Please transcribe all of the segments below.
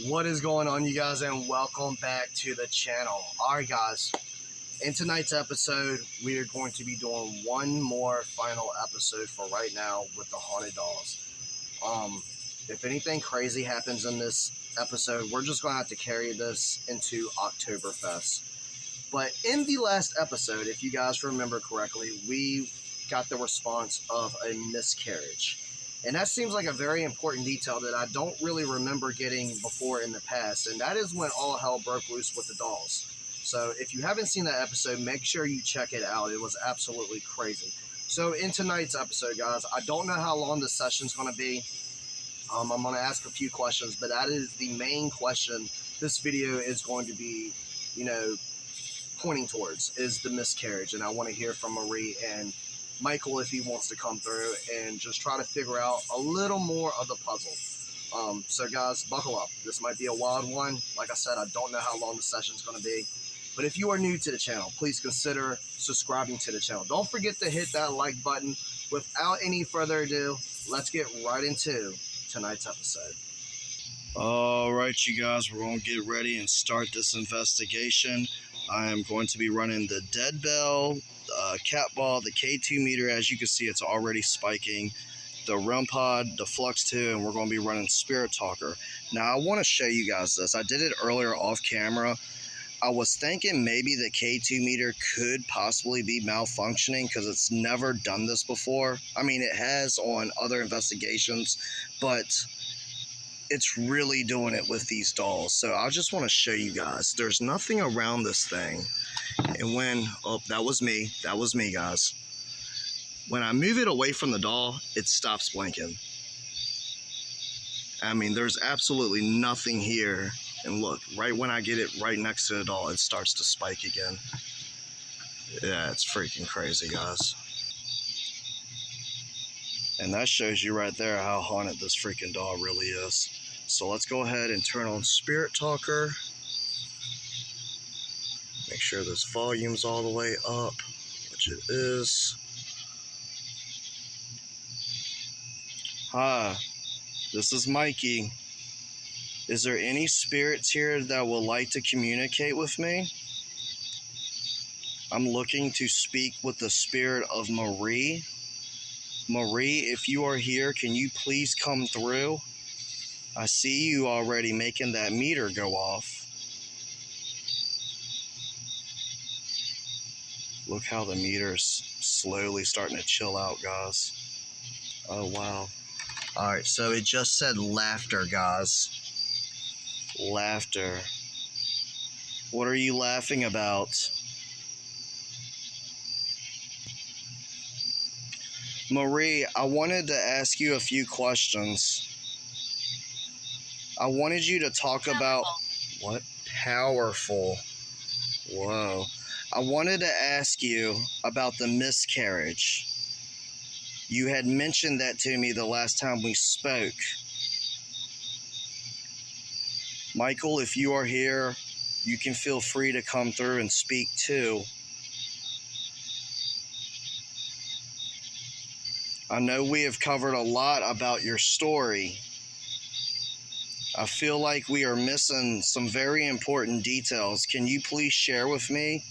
What is going on, you guys, and welcome back to the channel. Alright guys, in tonight's episode we are going to be doing one more final episode for right now with the haunted dolls. If anything crazy happens in this episode, we're just going to have to carry this into Oktoberfest. But in the last episode, if you guys remember correctly, we got the response of a miscarriage. And that seems like a very important detail that I don't really remember getting before in the past. And that is when all hell broke loose with the dolls. So if you haven't seen that episode, make sure you check it out. It was absolutely crazy. So in tonight's episode, guys, I don't know how long the session's going to be. I'm going to ask a few questions, but that is the main question this video is going to be, pointing towards, is the miscarriage. And I want to hear from Marie and Michael if he wants to come through and just try to figure out a little more of the puzzle. So guys, buckle up. This might be a wild one. Like I said, I don't know how long the session's going to be. But if you are new to the channel, please consider subscribing to the channel. Don't forget to hit that like button. Without any further ado, let's get right into tonight's episode. All right, you guys, we're going to get ready and start this investigation. I am going to be running the dead bell, cat ball, the K2 meter. As you can see, it's already spiking. The REM pod, the Flux 2, and we're going to be running Spirit Talker. Now, I want to show you guys this. I did it earlier off camera. I was thinking maybe the K2 meter could possibly be malfunctioning because it's never done this before. I mean, it has on other investigations, but it's really doing it with these dolls. So I just want to show you guys. There's nothing around this thing. And when, oh, that was me, guys. When I move it away from the doll, it stops blinking. I mean, there's absolutely nothing here. And look, right when I get it right next to the doll, it starts to spike again. Yeah, it's freaking crazy, guys. And that shows you right there how haunted this freaking doll really is. So let's go ahead and turn on Spirit Talker. Make sure this volume's all the way up, which it is. Hi, this is Mikey. Is there any spirits here that would like to communicate with me? I'm looking to speak with the spirit of Marie. Marie, if you are here, can you please come through? I see you already making that meter go off. Look how the meter's slowly starting to chill out, guys. Oh, wow. Alright, so it just said laughter, guys. Laughter. What are you laughing about? Marie, I wanted to ask you a few questions. I wanted you to talk about... What? Powerful. Whoa. I wanted to ask you about the miscarriage. You had mentioned that to me the last time we spoke. Michael, if you are here, you can feel free to come through and speak too. I know we have covered a lot about your story. I feel like we are missing some very important details. Can you please share with me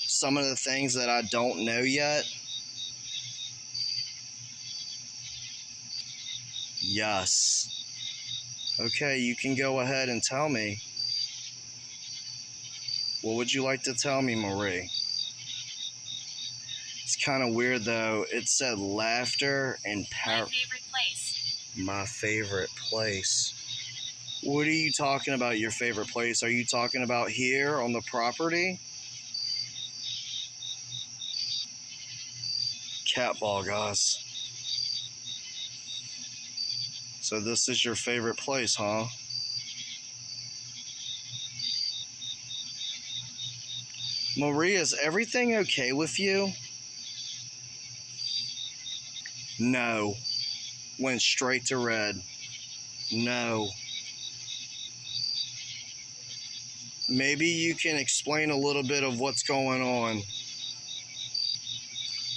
some of the things that I don't know yet? Yes. Okay, you can go ahead and tell me. What would you like to tell me, Marie? It's kind of weird, though. It said laughter and power. My favorite place. My favorite place. What are you talking about, your favorite place? Are you talking about here on the property? Cat ball, guys. So this is your favorite place, huh? Marie, is everything okay with you? No. Went straight to red. No. Maybe you can explain a little bit of what's going on.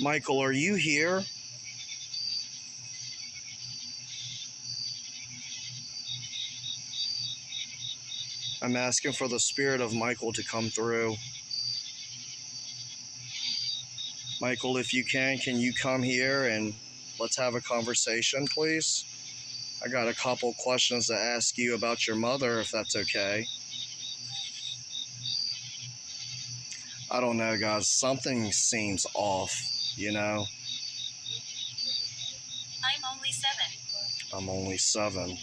Michael, are you here? I'm asking for the spirit of Michael to come through. Michael, if you can you come here and let's have a conversation, please? I got a couple questions to ask you about your mother, if that's okay. I don't know, guys. Something seems off, you know? I'm only 7. I'm only 7.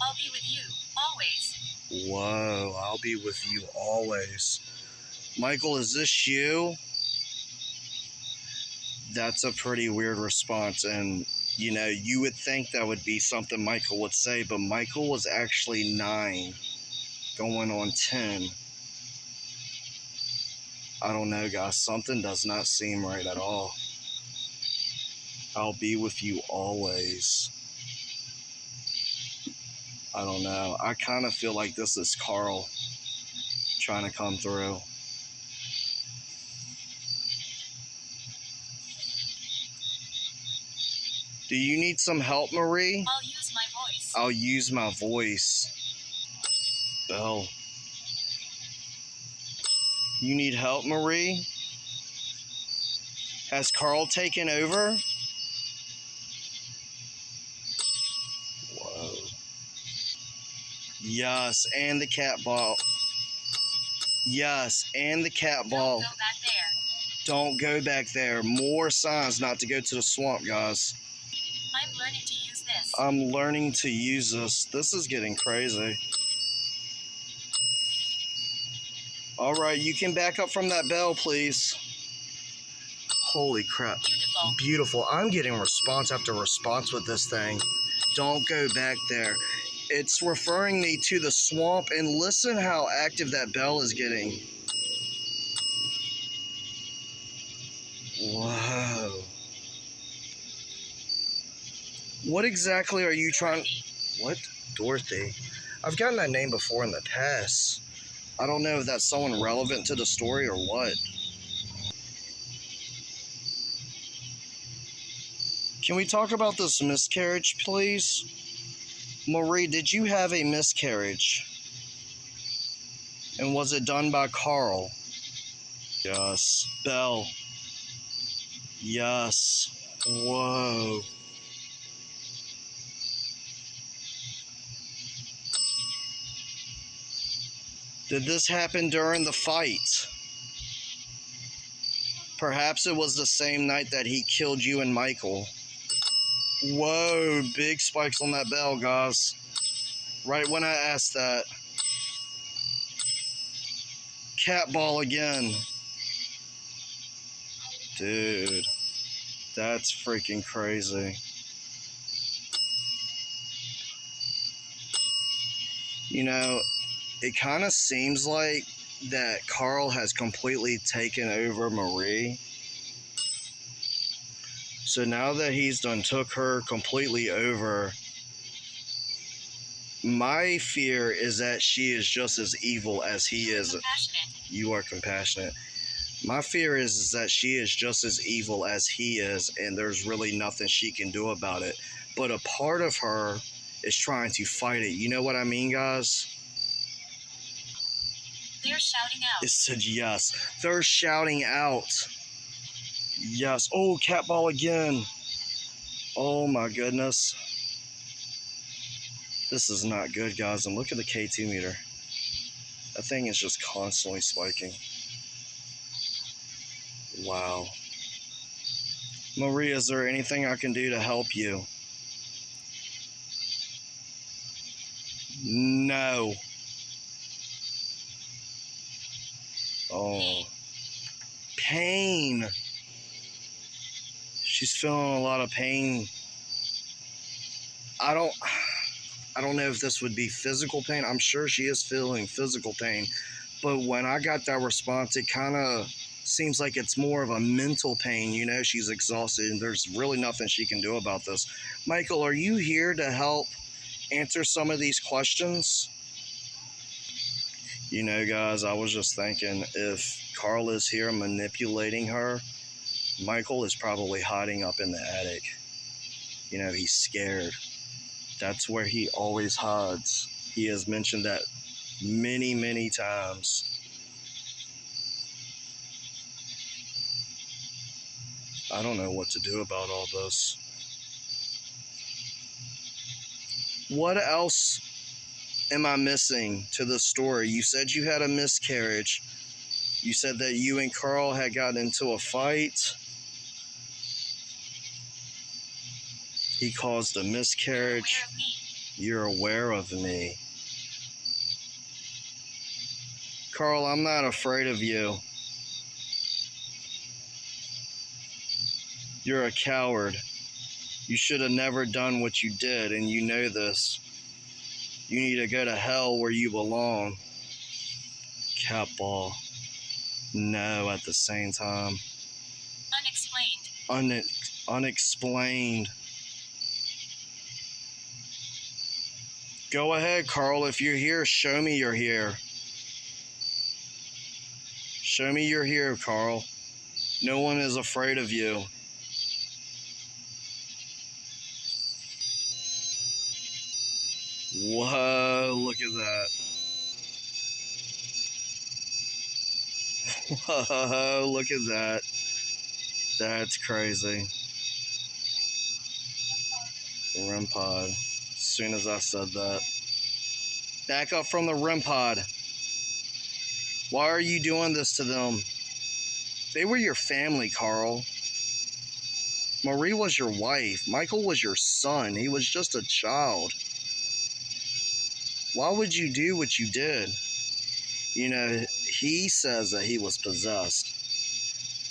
I'll be with you, always. Whoa, I'll be with you always. Michael, is this you? That's a pretty weird response, and you know, you would think that would be something Michael would say, but Michael was actually 9, going on 10. I don't know, guys. Something does not seem right at all. I'll be with you always. I don't know. I kind of feel like this is Carl trying to come through. Do you need some help, Marie? I'll use my voice. I'll use my voice. Belle. You need help, Marie? Has Carl taken over? Whoa. Yes, and the cat ball. Yes, and the cat ball. Don't go back there. Don't go back there. More signs not to go to the swamp, guys. I'm learning to use this. I'm learning to use this. This is getting crazy. All right, you can back up from that bell, please. Holy crap. Beautiful. Beautiful. I'm getting response after response with this thing. Don't go back there. It's referring me to the swamp, and listen how active that bell is getting. Whoa. What exactly are you trying... What? Dorothy. I've gotten that name before in the past. I don't know if that's someone relevant to the story or what. Can we talk about this miscarriage, please? Marie, did you have a miscarriage? And was it done by Carl? Yes. Belle. Yes. Whoa. Did this happen during the fight? Perhaps it was the same night that he killed you and Michael. Whoa, big spikes on that bell, guys. Right when I asked that. Cat ball again. Dude, that's freaking crazy. You know, it kind of seems like that Carl has completely taken over Marie. So now that he's done took her completely over, my fear is that she is just as evil as he is. You are compassionate. My fear is that she is just as evil as he is, and there's really nothing she can do about it. But a part of her is trying to fight it. You know what I mean, guys? They're shouting out. It said yes. They're shouting out. Yes. Oh, cat ball again. Oh my goodness. This is not good, guys. And look at the K2 meter. That thing is just constantly spiking. Wow. Maria, is there anything I can do to help you? No. Oh. Pain. She's feeling a lot of pain. I don't know if this would be physical pain. I'm sure she is feeling physical pain. But when I got that response, it kind of seems like it's more of a mental pain. You know, she's exhausted and there's really nothing she can do about this. Michael, are you here to help answer some of these questions? You know, guys, I was just thinking, if Carl is here manipulating her, Michael is probably hiding up in the attic. You know, he's scared. That's where he always hides. He has mentioned that many, many times. I don't know what to do about all this. What else am I missing to the story? You said you had a miscarriage. You said that you and Carl had gotten into a fight. He caused a miscarriage. You're aware of me. You're aware of me. Carl, I'm not afraid of you. You're a coward. You should have never done what you did, and you know this. You need to go to hell where you belong. Catball. No, at the same time. Unexplained. Unexplained. Go ahead, Carl. If you're here, show me you're here. Show me you're here, Carl. No one is afraid of you. Whoa, look at that. Whoa, look at that. That's crazy. REM pod. As soon as I said that. Back up from the REM pod. Why are you doing this to them? They were your family, Carl. Marie was your wife. Michael was your son. He was just a child. Why would you do what you did? You know, he says that he was possessed.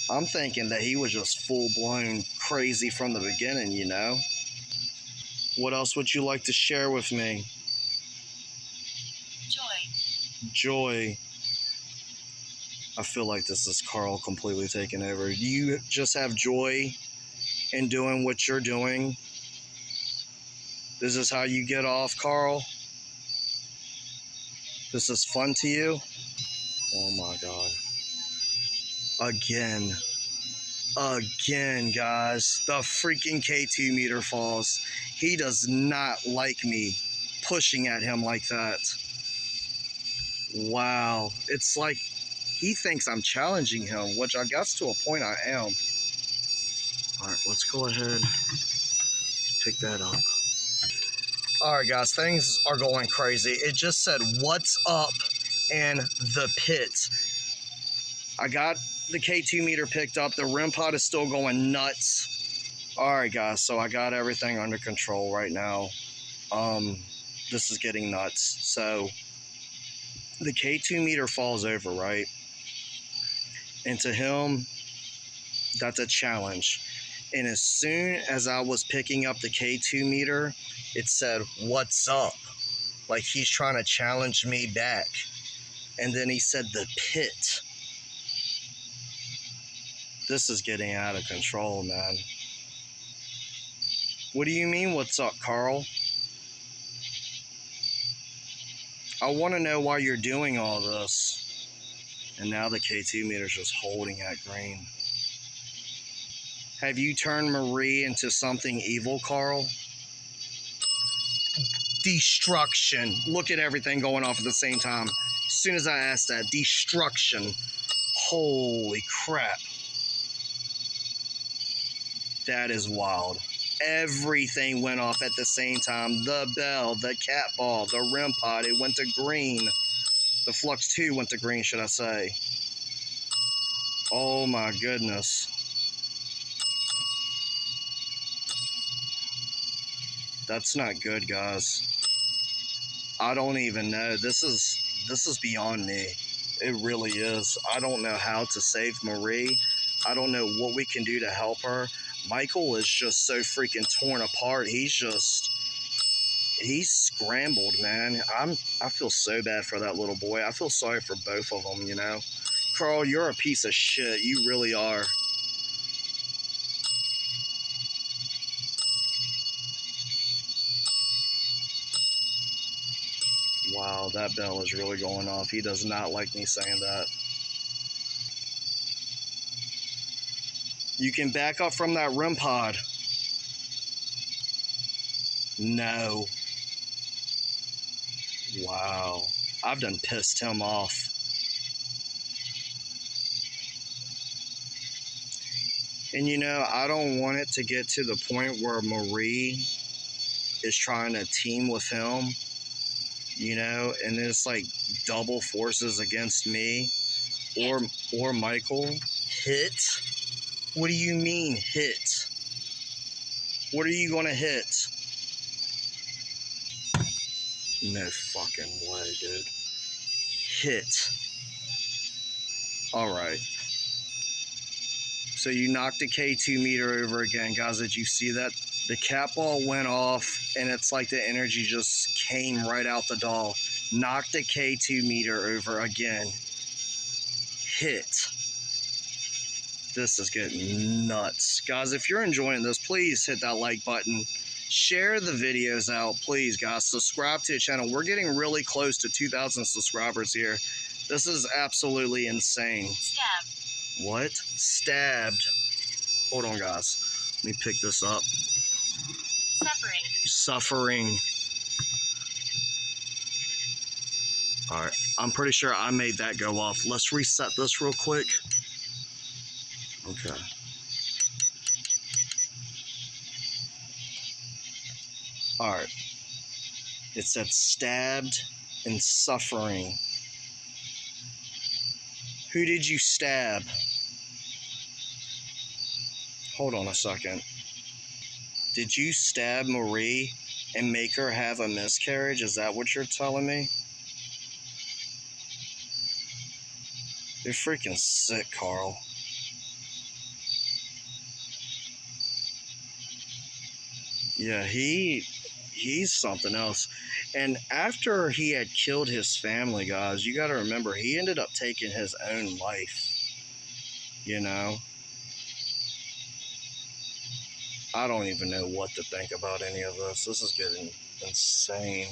I'm thinking that he was just full-blown crazy from the beginning, you know? What else would you like to share with me? Joy. Joy. I feel like this is Carl completely taking over. Do you just have joy in doing what you're doing? This is how you get off, Carl? This is fun to you? Oh my God. Again, guys, the freaking K2 meter falls. He does not like me pushing at him like that. Wow. It's like he thinks I'm challenging him, which I guess to a point I am. All right, let's go ahead. Pick that up. All right, guys, things are going crazy. It just said, "What's up?" in the pit. I got the K2 meter picked up. The REM pod is still going nuts. All right, guys, so I got everything under control right now. This is getting nuts. So the K2 meter falls over, right? And to him, that's a challenge. And as soon as I was picking up the K2 meter, it said, "What's up?" Like he's trying to challenge me back. And then he said, "The pit." This is getting out of control, man. What do you mean, what's up, Carl? I want to know why you're doing all this. And now the K2 meter's just holding at green. Have you turned Marie into something evil, Carl? Destruction. Look at everything going off at the same time. As soon as I asked that, destruction. Holy crap. That is wild. Everything went off at the same time. The bell, the cat ball, the REM pod, it went to green. The Flux 2 went to green, should I say. Oh my goodness. That's not good, guys. I don't even know. This is beyond me. It really is. I don't know how to save Marie. I don't know what we can do to help her. Michael is just so freaking torn apart. He's scrambled, man. I feel so bad for that little boy. I feel sorry for both of them, you know. Carl, you're a piece of shit. You really are. Wow, that bell is really going off. He does not like me saying that. You can back up from that REM pod. No. Wow. I've done pissed him off. And you know, I don't want it to get to the point where Marie is trying to team with him, you know, and it's like double forces against me or Michael. Hit? What do you mean hit? What are you gonna hit? No fucking way, dude. Hit. Alright. So you knocked the K2 meter over again. Guys, did you see that? The cat ball went off and it's like the energy just came right out the doll. Knocked the K2 meter over again. Hit. This is getting nuts. Guys, if you're enjoying this, please hit that like button. Share the videos out, please, guys. Subscribe to the channel. We're getting really close to 2,000 subscribers here. This is absolutely insane. Stabbed. What? Stabbed. Hold on, guys. Let me pick this up. Suffering. Suffering. All right. I'm pretty sure I made that go off. Let's reset this real quick. Okay. All right. It said stabbed and suffering. Who did you stab? Hold on a second. Did you stab Marie and make her have a miscarriage? Is that what you're telling me? You're freaking sick, Carl. Yeah, he's something else. And after he had killed his family, guys, you got to remember, he ended up taking his own life. You know? I don't even know what to think about any of this. This is getting insane.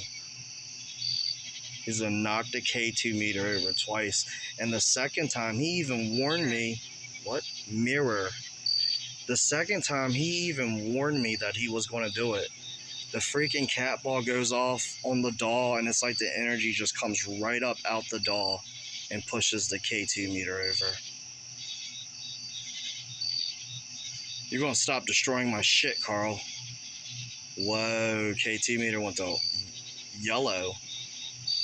He's gonna knock the K2 meter over twice. And the second time, he even warned me. What? Mirror. The second time, he even warned me that he was going to do it. The freaking cat ball goes off on the doll, and it's like the energy just comes right up out the doll and pushes the K2 meter over. You're going to stop destroying my shit, Carl. Whoa, K2 meter went to yellow.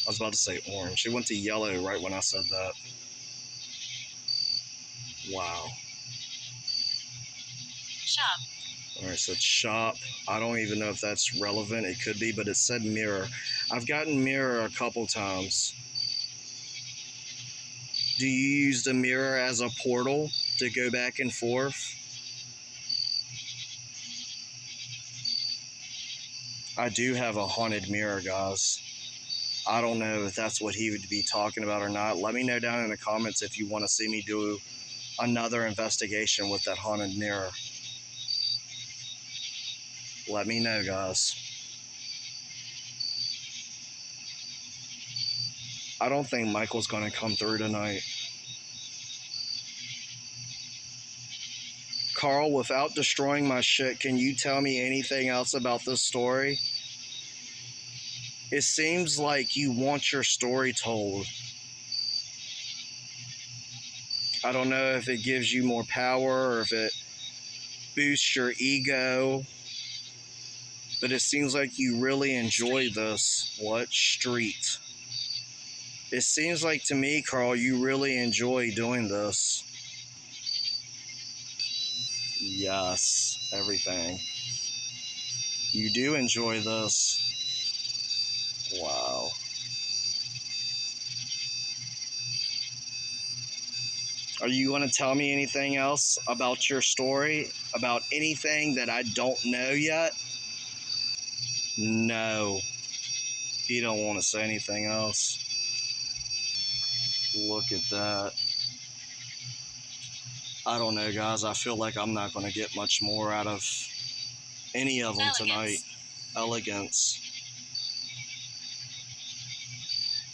I was about to say orange. It went to yellow right when I said that. Wow. Shop. Alright, so it's shop. I don't even know if that's relevant. It could be, but it said mirror. I've gotten mirror a couple times. Do you use the mirror as a portal to go back and forth? I do have a haunted mirror, guys. I don't know if that's what he would be talking about or not. Let me know down in the comments if you want to see me do another investigation with that haunted mirror. Let me know, guys. I don't think Michael's going to come through tonight. Carl, without destroying my shit, can you tell me anything else about this story? It seems like you want your story told. I don't know if it gives you more power or if it boosts your ego. But it seems like you really enjoy this. What? Street. It seems like to me, Carl, you really enjoy doing this. Yes, everything. You do enjoy this. Wow. Are you going to tell me anything else about your story? About anything that I don't know yet? No. He don't want to say anything else. Look at that. I don't know, guys. I feel like I'm not going to get much more out of any of them tonight. Elegance.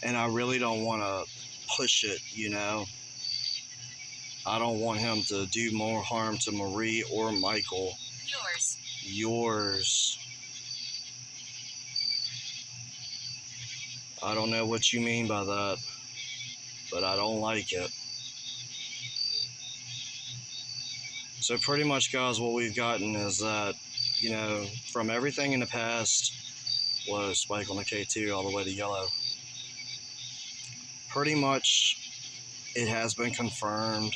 And I really don't want to push it, you know. I don't want him to do more harm to Marie or Michael. Yours. I don't know what you mean by that, but I don't like it. So pretty much, guys, what we've gotten is that, you know, from everything in the past, whoa, spike on the K2 all the way to yellow. Pretty much, it has been confirmed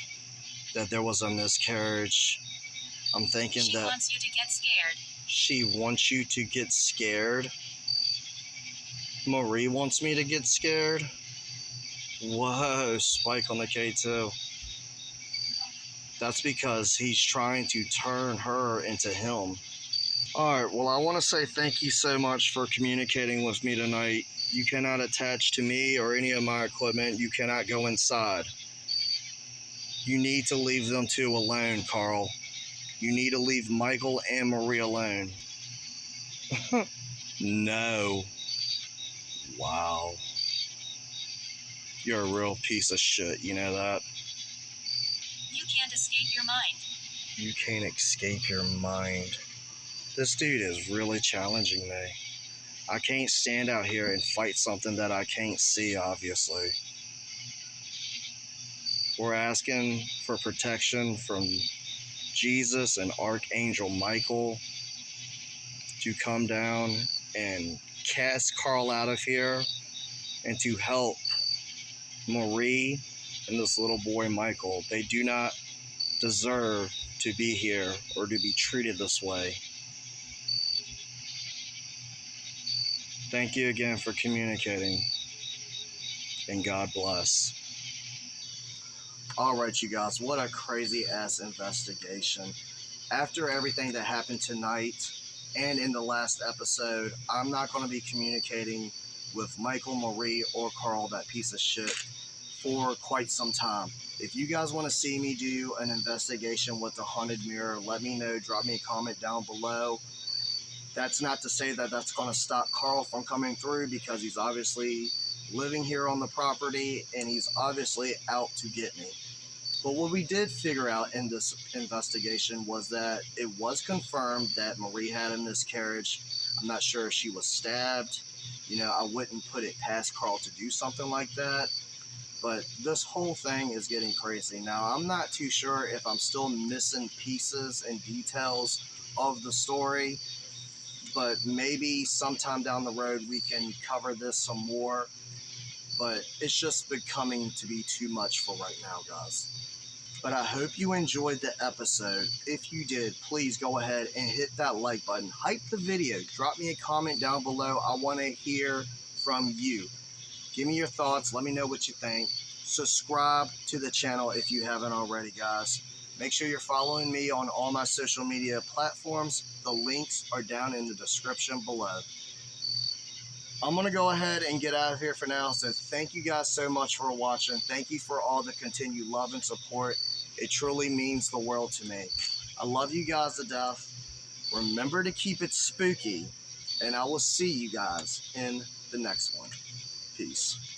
that there was a miscarriage. I'm thinking She that wants you to get scared. she wants you to get scared. Marie wants me to get scared. Whoa, spike on the K2. That's because he's trying to turn her into him. Alright, well, I want to say thank you so much for communicating with me tonight. You cannot attach to me or any of my equipment. You cannot go inside. You need to leave them two alone, Carl. You need to leave Michael and Marie alone. No. Wow. You're a real piece of shit, you know that? You can't escape your mind. You can't escape your mind. This dude is really challenging me. I can't stand out here and fight something that I can't see, obviously. We're asking for protection from Jesus and Archangel Michael to come down and cast Carl out of here and to help Marie and this little boy Michael. They do not deserve to be here or to be treated this way. Thank you again for communicating, and God bless. Alright, you guys, what a crazy ass investigation. After everything that happened tonight and in the last episode, I'm not going to be communicating with Michael, Marie, or Carl, that piece of shit, for quite some time. If you guys want to see me do an investigation with the haunted mirror, let me know. Drop me a comment down below. That's not to say that that's going to stop Carl from coming through, because he's obviously living here on the property and he's obviously out to get me. But what we did figure out in this investigation was that it was confirmed that Marie had a miscarriage. I'm not sure if she was stabbed. You know, I wouldn't put it past Carl to do something like that. But this whole thing is getting crazy. Now, I'm not too sure if I'm still missing pieces and details of the story, but maybe sometime down the road we can cover this some more. But it's just becoming to be too much for right now, guys. But I hope you enjoyed the episode. If you did, please go ahead and hit that like button. Hype the video. Drop me a comment down below. I want to hear from you. Give me your thoughts. Let me know what you think. Subscribe to the channel if you haven't already, guys. Make sure you're following me on all my social media platforms. The links are down in the description below. I'm going to go ahead and get out of here for now. So thank you guys so much for watching. Thank you for all the continued love and support. It truly means the world to me. I love you guys to death. Remember to keep it spooky. And I will see you guys in the next one. Peace.